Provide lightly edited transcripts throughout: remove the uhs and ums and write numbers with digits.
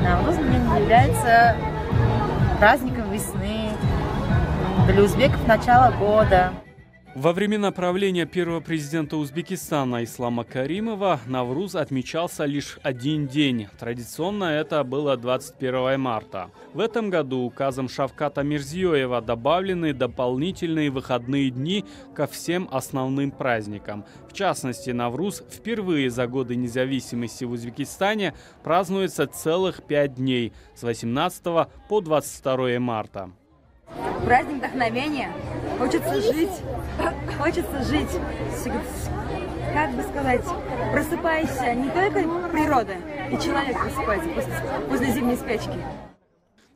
Навруз является праздником весны, для узбеков начало года. Во времена правления первого президента Узбекистана Ислама Каримова Навруз отмечался лишь один день. Традиционно это было 21 марта. В этом году указом Шавката Мирзиёева добавлены дополнительные выходные дни ко всем основным праздникам. В частности, Навруз впервые за годы независимости в Узбекистане празднуется целых 5 дней с 18 по 22 марта. Праздник вдохновения. Хочется жить. Как бы сказать, просыпайся, не только природа, и человек просыпается после зимней спячки.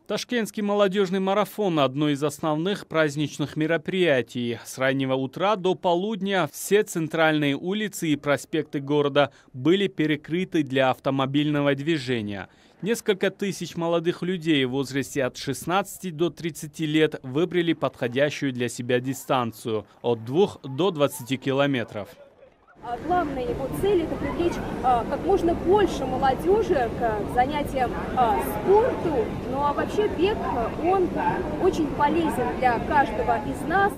Ташкентский молодежный марафон – одно из основных праздничных мероприятий. С раннего утра до полудня все центральные улицы и проспекты города были перекрыты для автомобильного движения. Несколько тысяч молодых людей в возрасте от 16 до 30 лет выбрали подходящую для себя дистанцию – от 2 до 20 километров. Главная его цель – это привлечь как можно больше молодежи к занятиям спорту. Ну а вообще бег, он очень полезен для каждого из нас.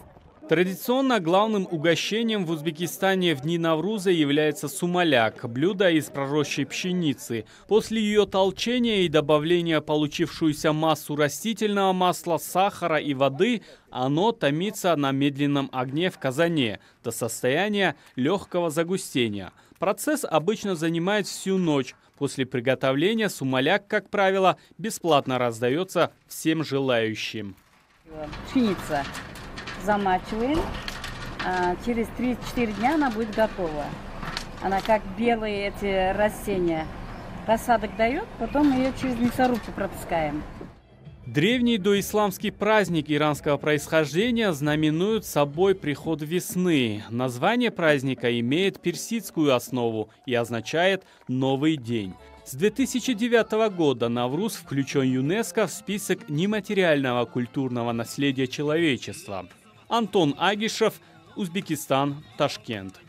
Традиционно главным угощением в Узбекистане в дни Навруза является сумаляк – блюдо из проросшей пшеницы. После ее толчения и добавления получившуюся массу растительного масла, сахара и воды, оно томится на медленном огне в казане до состояния легкого загустения. Процесс обычно занимает всю ночь. После приготовления сумаляк, как правило, бесплатно раздается всем желающим. Пшеница замачиваем, через 3-4 дня она будет готова. Она как белые эти растения. Рассадок дает, потом ее через мясорубку пропускаем. Древний доисламский праздник иранского происхождения знаменует собой приход весны. Название праздника имеет персидскую основу и означает «новый день». С 2009 года Навруз включен ЮНЕСКО в список нематериального культурного наследия человечества. Антон Агишев, Узбекистан, Ташкент.